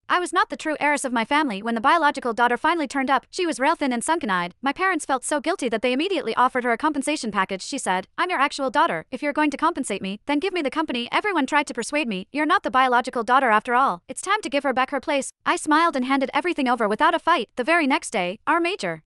I was not the true heiress of my family. When the biological daughter finally turned up, she was rail-thin and sunken-eyed. My parents felt so guilty that they immediately offered her a compensation package. She said, "I'm your actual daughter. If you're going to compensate me, then give me the company." Everyone tried to persuade me. "You're not the biological daughter after all. It's time to give her back her place." I smiled and handed everything over without a fight. The very next day, our major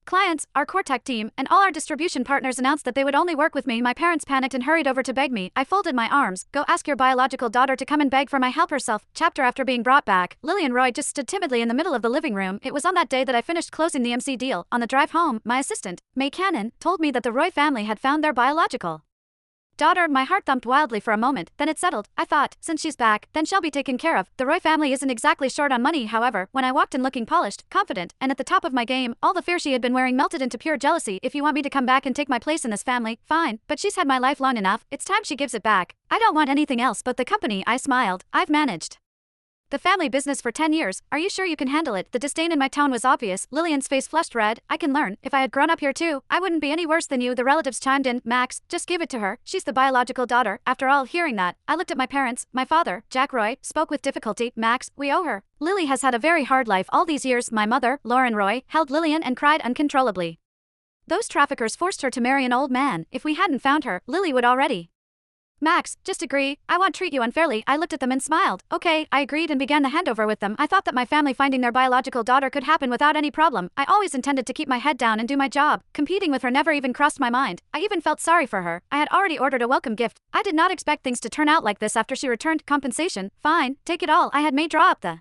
clients, our core tech team, and all our distribution partners announced that they would only work with me. My parents panicked and hurried over to beg me. I folded my arms. "Go ask your biological daughter to come and beg for my help herself." Chapter after being brought back, Lily and Roy just stood timidly in the middle of the living room. It was on that day that I finished closing the MC deal. On the drive home, my assistant, May Cannon, told me that the Roy family had found their biological daughter. My heart thumped wildly for a moment, then it settled. I thought, since she's back, then she'll be taken care of. The Roy family isn't exactly short on money. However, when I walked in looking polished, confident, and at the top of my game, all the fear she had been wearing melted into pure jealousy. "If you want me to come back and take my place in this family, fine, but she's had my life long enough. It's time she gives it back. I don't want anything else but the company." I smiled. "I've managed the family business for 10 years. Are you sure you can handle it?" The disdain in my tone was obvious. Lillian's face flushed red. "I can learn. If I had grown up here too, I wouldn't be any worse than you." The relatives chimed in. "Max, just give it to her. She's the biological daughter." After all, hearing that, I looked at my parents. My father, Jack Roy, spoke with difficulty. "Max, we owe her. Lily has had a very hard life all these years." My mother, Lauren Roy, held Lillian and cried uncontrollably. "Those traffickers forced her to marry an old man. If we hadn't found her, Lily would already." "Max, just agree. I won't treat you unfairly." I looked at them and smiled. "Okay," I agreed and began the handover with them. I thought that my family finding their biological daughter could happen without any problem. I always intended to keep my head down and do my job. Competing with her never even crossed my mind. I even felt sorry for her. I had already ordered a welcome gift. I did not expect things to turn out like this. After she returned, "Compensation? Fine, take it all." I had May draw up the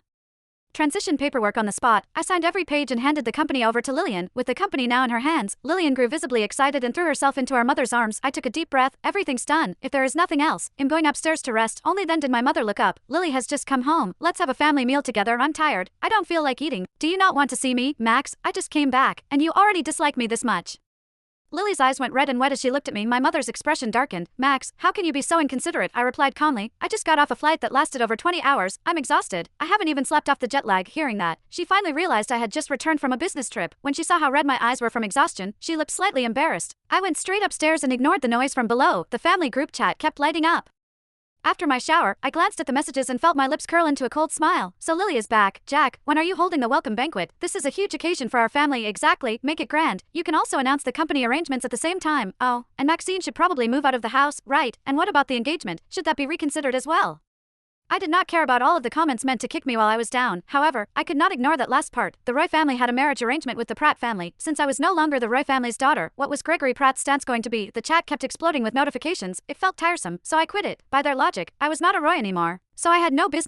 transition paperwork on the spot. I signed every page and handed the company over to Lillian. With the company now in her hands, Lillian grew visibly excited and threw herself into our mother's arms. I took a deep breath. Everything's done. If there is nothing else, I'm going upstairs to rest. Only then did my mother look up. "Lily has just come home. Let's have a family meal together. I'm tired. I don't feel like eating. Do you not want to see me?" "Max, I just came back, and you already dislike me this much." Lily's eyes went red and wet as she looked at me. My mother's expression darkened. "Max, how can you be so inconsiderate?" I replied calmly. "I just got off a flight that lasted over 20 hours. I'm exhausted. I haven't even slept off the jet lag." Hearing that, she finally realized I had just returned from a business trip. When she saw how red my eyes were from exhaustion, she looked slightly embarrassed. I went straight upstairs and ignored the noise from below. The family group chat kept lighting up. After my shower, I glanced at the messages and felt my lips curl into a cold smile. "So Lily is back. Jack, when are you holding the welcome banquet? This is a huge occasion for our family." "Exactly, make it grand. You can also announce the company arrangements at the same time." "Oh, and Maxine should probably move out of the house." "Right, and what about the engagement? Should that be reconsidered as well?" I did not care about all of the comments meant to kick me while I was down. However, I could not ignore that last part. The Roy family had a marriage arrangement with the Pratt family. Since I was no longer the Roy family's daughter, what was Gregory Pratt's stance going to be? The chat kept exploding with notifications. It felt tiresome, so I quit it. By their logic, I was not a Roy anymore, so I had no business